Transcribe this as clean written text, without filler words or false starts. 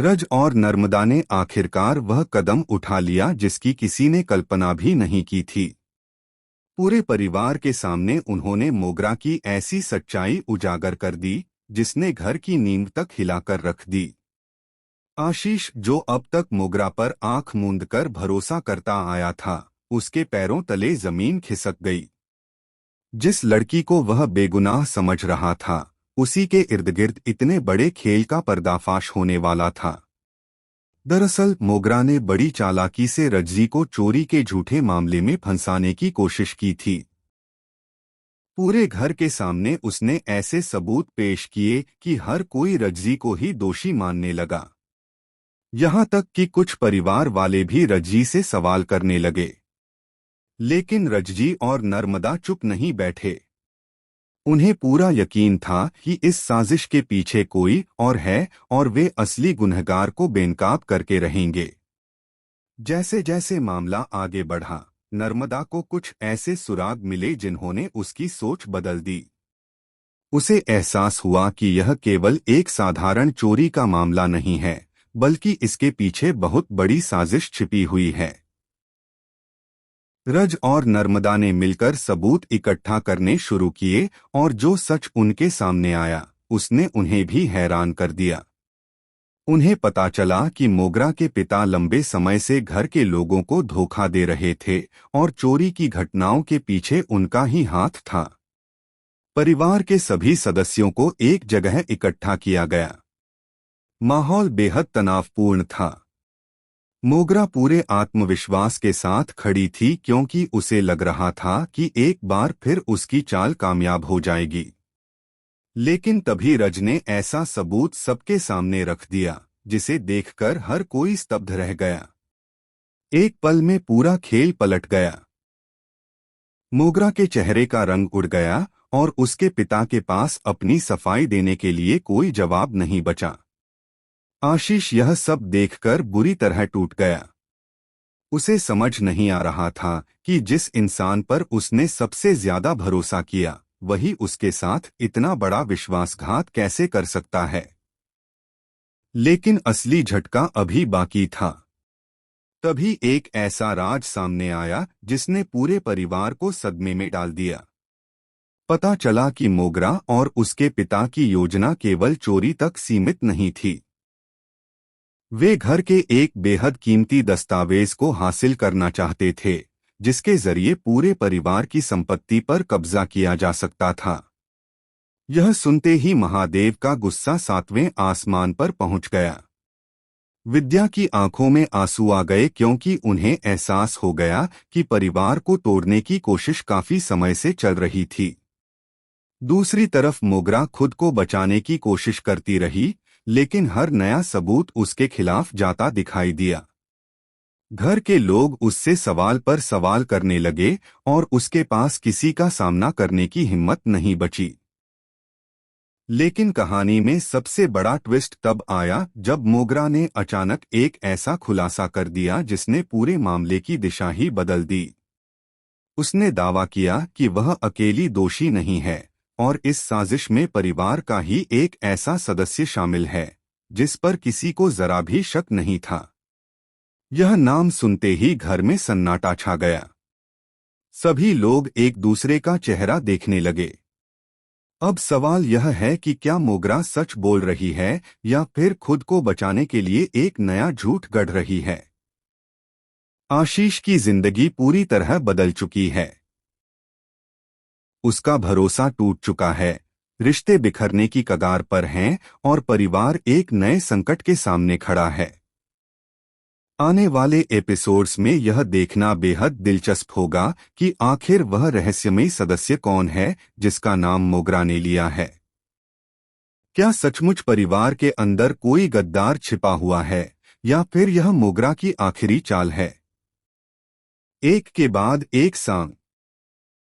रज और नर्मदा ने आखिरकार वह कदम उठा लिया जिसकी किसी ने कल्पना भी नहीं की थी। पूरे परिवार के सामने उन्होंने मोगरा की ऐसी सच्चाई उजागर कर दी जिसने घर की नींव तक हिलाकर रख दी। आशीष, जो अब तक मोगरा पर आंख मूंदकर भरोसा करता आया था, उसके पैरों तले जमीन खिसक गई। जिस लड़की को वह बेगुनाह समझ रहा था, उसी के इर्दगिर्द इतने बड़े खेल का पर्दाफाश होने वाला था। दरअसल मोगरा ने बड़ी चालाकी से रज्जी को चोरी के झूठे मामले में फंसाने की कोशिश की थी। पूरे घर के सामने उसने ऐसे सबूत पेश किए कि हर कोई रज्जी को ही दोषी मानने लगा। यहाँ तक कि कुछ परिवार वाले भी रज्जी से सवाल करने लगे। लेकिन रज्जी और नर्मदा चुप नहीं बैठे। उन्हें पूरा यकीन था कि इस साजिश के पीछे कोई और है और वे असली गुनहगार को बेनकाब करके रहेंगे। जैसे जैसे मामला आगे बढ़ा, नर्मदा को कुछ ऐसे सुराग मिले जिन्होंने उसकी सोच बदल दी। उसे एहसास हुआ कि यह केवल एक साधारण चोरी का मामला नहीं है, बल्कि इसके पीछे बहुत बड़ी साजिश छिपी हुई है। रज और नर्मदा ने मिलकर सबूत इकट्ठा करने शुरू किए और जो सच उनके सामने आया, उसने उन्हें भी हैरान कर दिया। उन्हें पता चला कि मोगरा के पिता लंबे समय से घर के लोगों को धोखा दे रहे थे और चोरी की घटनाओं के पीछे उनका ही हाथ था। परिवार के सभी सदस्यों को एक जगह इकट्ठा किया गया। माहौल बेहद तनावपूर्ण था। मोगरा पूरे आत्मविश्वास के साथ खड़ी थी क्योंकि उसे लग रहा था कि एक बार फिर उसकी चाल कामयाब हो जाएगी। लेकिन तभी रज ने ऐसा सबूत सबके सामने रख दिया जिसे देखकर हर कोई स्तब्ध रह गया। एक पल में पूरा खेल पलट गया। मोगरा के चेहरे का रंग उड़ गया और उसके पिता के पास अपनी सफाई देने के लिए कोई जवाब नहीं बचा। आशीष यह सब देखकर बुरी तरह टूट गया। उसे समझ नहीं आ रहा था कि जिस इंसान पर उसने सबसे ज्यादा भरोसा किया, वही उसके साथ इतना बड़ा विश्वासघात कैसे कर सकता है। लेकिन असली झटका अभी बाकी था। तभी एक ऐसा राज सामने आया जिसने पूरे परिवार को सदमे में डाल दिया। पता चला कि मोगरा और उसके पिता की योजना केवल चोरी तक सीमित नहीं थी। वे घर के एक बेहद कीमती दस्तावेज को हासिल करना चाहते थे, जिसके जरिए पूरे परिवार की संपत्ति पर कब्जा किया जा सकता था। यह सुनते ही महादेव का गुस्सा 7वें आसमान पर पहुंच गया। विद्या की आंखों में आंसू आ गए क्योंकि उन्हें एहसास हो गया कि परिवार को तोड़ने की कोशिश काफी समय से चल रही थी। दूसरी तरफ मोगरा खुद को बचाने की कोशिश करती रही, लेकिन हर नया सबूत उसके खिलाफ जाता दिखाई दिया। घर के लोग उससे सवाल पर सवाल करने लगे और उसके पास किसी का सामना करने की हिम्मत नहीं बची। लेकिन कहानी में सबसे बड़ा ट्विस्ट तब आया जब मोगरा ने अचानक एक ऐसा खुलासा कर दिया जिसने पूरे मामले की दिशा ही बदल दी। उसने दावा किया कि वह अकेली दोषी नहीं है और इस साजिश में परिवार का ही एक ऐसा सदस्य शामिल है जिस पर किसी को जरा भी शक नहीं था। यह नाम सुनते ही घर में सन्नाटा छा गया। सभी लोग एक दूसरे का चेहरा देखने लगे। अब सवाल यह है कि क्या मोगरा सच बोल रही है या फिर खुद को बचाने के लिए एक नया झूठ गढ़ रही है। आशीष की जिंदगी पूरी तरह बदल चुकी है। उसका भरोसा टूट चुका है, रिश्ते बिखरने की कगार पर हैं और परिवार एक नए संकट के सामने खड़ा है। आने वाले एपिसोड्स में यह देखना बेहद दिलचस्प होगा कि आखिर वह रहस्यमयी सदस्य कौन है जिसका नाम मोगरा ने लिया है। क्या सचमुच परिवार के अंदर कोई गद्दार छिपा हुआ है या फिर यह मोगरा की आखिरी चाल है। एक के बाद एक सांग